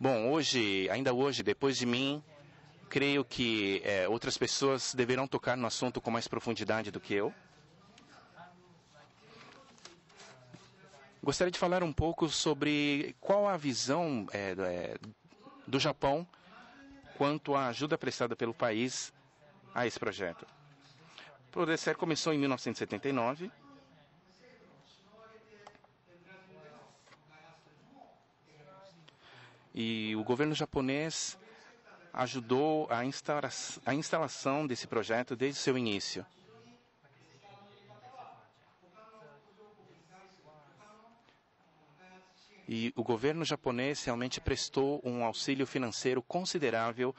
Bom, ainda hoje, depois de mim, creio que outras pessoas deverão tocar no assunto com mais profundidade do que eu. Gostaria de falar um pouco sobre qual a visão do Japão quanto à ajuda prestada pelo país a esse projeto. O Prodesser começou em 1979. E o governo japonês ajudou a instalação desse projeto desde o seu início. E o governo japonês realmente prestou um auxílio financeiro considerável,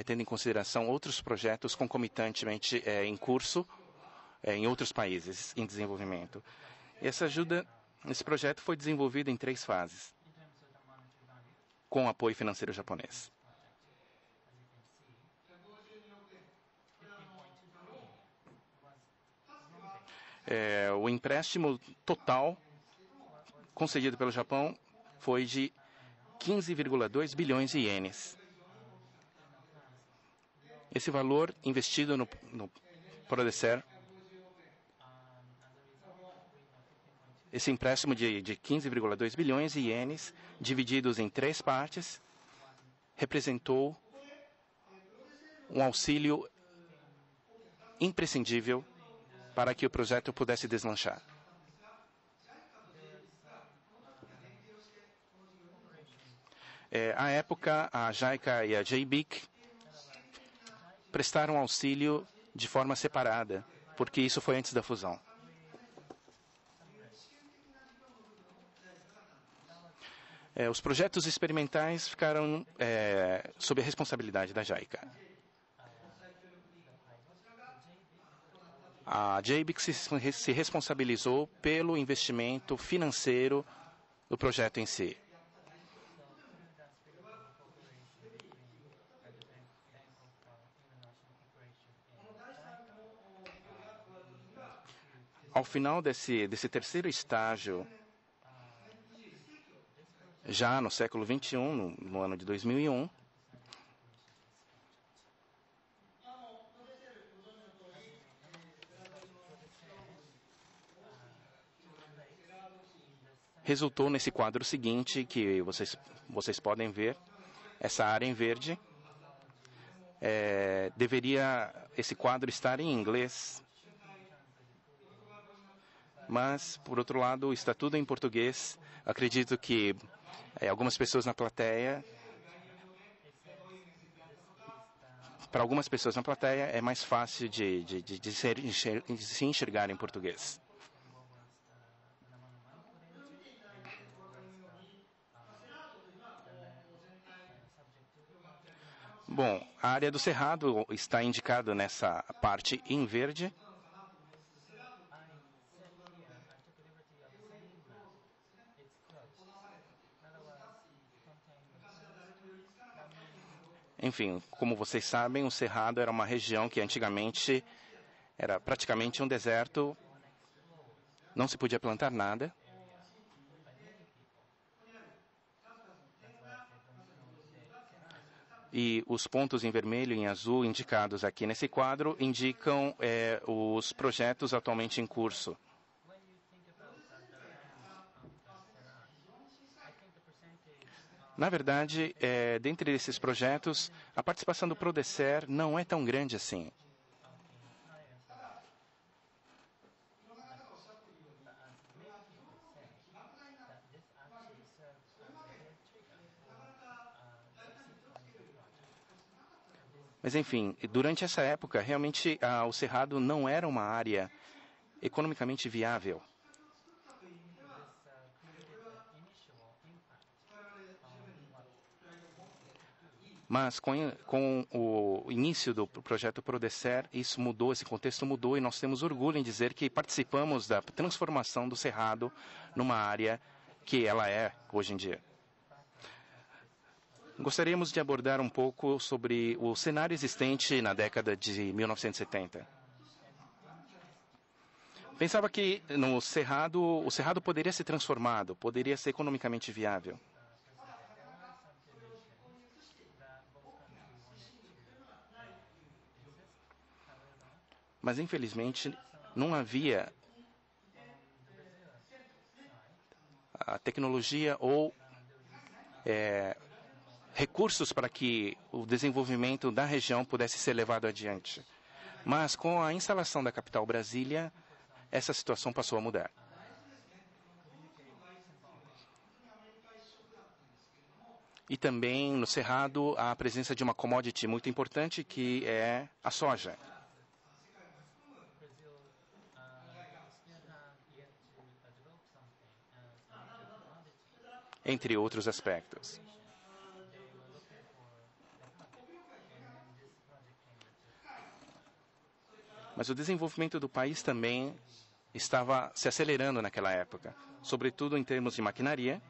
tendo em consideração outros projetos concomitantemente em curso em outros países em desenvolvimento. Esse projeto foi desenvolvido em 3 fases, com apoio financeiro japonês. O empréstimo total concedido pelo Japão foi de 15,2 bilhões de ienes. Esse valor investido no Prodesser, esse empréstimo de 15,2 bilhões de ienes, divididos em 3 partes, representou um auxílio imprescindível para que o projeto pudesse deslanchar. À época, a JICA e a JBIC prestaram auxílio de forma separada, porque isso foi antes da fusão. Os projetos experimentais ficaram sob a responsabilidade da JICA. A JBIC se responsabilizou pelo investimento financeiro do projeto em si. Ao final desse terceiro estágio, já no século XXI, no ano de 2001, resultou nesse quadro seguinte, que vocês podem ver, essa área em verde. Deveria esse quadro estar em inglês, mas, por outro lado, está tudo em português. Acredito que algumas pessoas na plateia, para algumas pessoas na plateia, é mais fácil de se enxergar em português. Bom, a área do cerrado está indicada nessa parte em verde. Enfim, como vocês sabem, o Cerrado era uma região que antigamente era praticamente um deserto, não se podia plantar nada. E os pontos em vermelho e em azul indicados aqui nesse quadro indicam os projetos atualmente em curso. Na verdade, dentre esses projetos, a participação do Prodesser não é tão grande assim. Mas, enfim, durante essa época, realmente o Cerrado não era uma área economicamente viável. Mas com o início do projeto Prodesser, isso mudou, esse contexto mudou, e nós temos orgulho em dizer que participamos da transformação do Cerrado numa área que ela é hoje em dia. Gostaríamos de abordar um pouco sobre o cenário existente na década de 1970. Pensava que o Cerrado poderia ser transformado, poderia ser economicamente viável. Mas, infelizmente, não havia a tecnologia ou recursos para que o desenvolvimento da região pudesse ser levado adiante. Mas, com a instalação da capital Brasília, essa situação passou a mudar. E também, no Cerrado, há a presença de uma commodity muito importante, que é a soja. Entre outros aspectos. Mas o desenvolvimento do país também estava se acelerando naquela época, sobretudo em termos de maquinaria.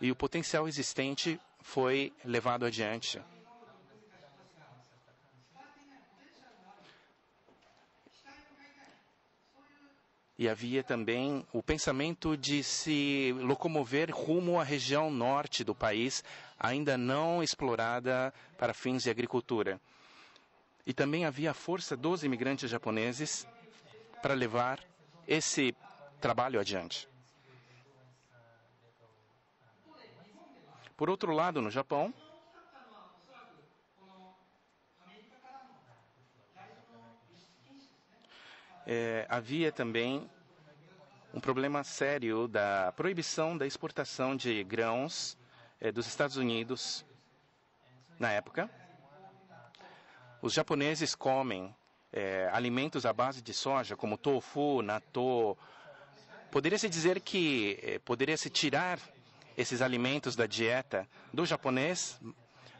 E o potencial existente foi levado adiante. E havia também o pensamento de se locomover rumo à região norte do país, ainda não explorada para fins de agricultura. E também havia a força dos imigrantes japoneses para levar esse trabalho adiante. Por outro lado, no Japão, havia também um problema sério da proibição da exportação de grãos dos Estados Unidos na época. Os japoneses comem alimentos à base de soja, como tofu, natto. Poderia-se dizer que poderia-se tirar esses alimentos da dieta do japonês,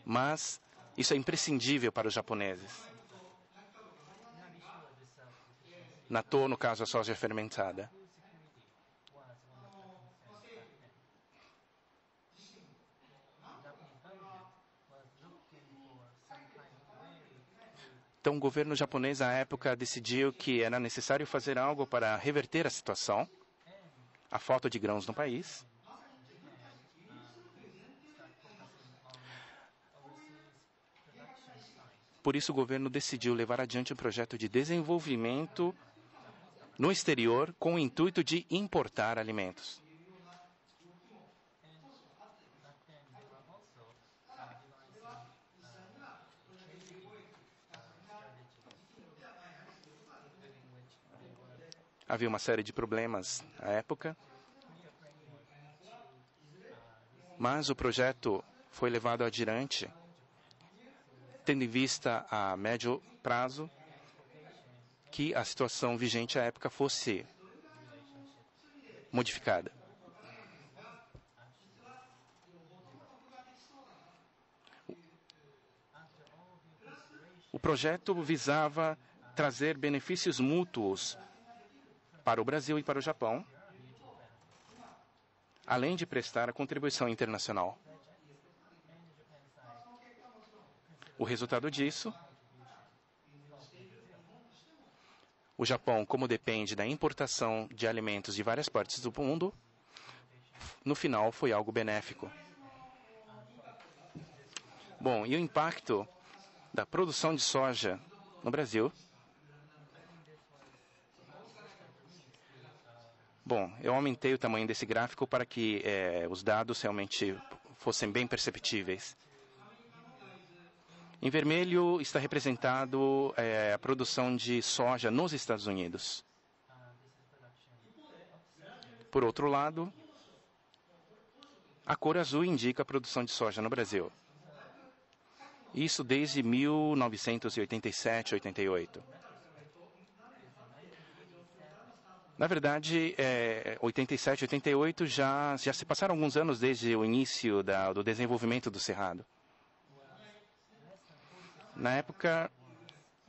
mas isso é imprescindível para os japoneses. Natto, no caso, a soja fermentada. Então, o governo japonês, à época, decidiu que era necessário fazer algo para reverter a situação, a falta de grãos no país. Por isso, o governo decidiu levar adiante um projeto de desenvolvimento no exterior com o intuito de importar alimentos. Havia uma série de problemas à época, mas o projeto foi levado adiante, tendo em vista a médio prazo que a situação vigente à época fosse modificada. O projeto visava trazer benefícios mútuos para o Brasil e para o Japão, além de prestar a contribuição internacional. O resultado disso, o Japão, como depende da importação de alimentos de várias partes do mundo, no final foi algo benéfico. Bom, e o impacto da produção de soja no Brasil? Bom, eu aumentei o tamanho desse gráfico para que os dados realmente fossem bem perceptíveis. Em vermelho está representado a produção de soja nos Estados Unidos. Por outro lado, a cor azul indica a produção de soja no Brasil. Isso desde 1987, 88. Na verdade, 87, 88 já se passaram alguns anos desde o início do desenvolvimento do Cerrado. Na época,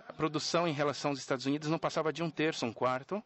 a produção em relação aos Estados Unidos não passava de 1/3, 1/4.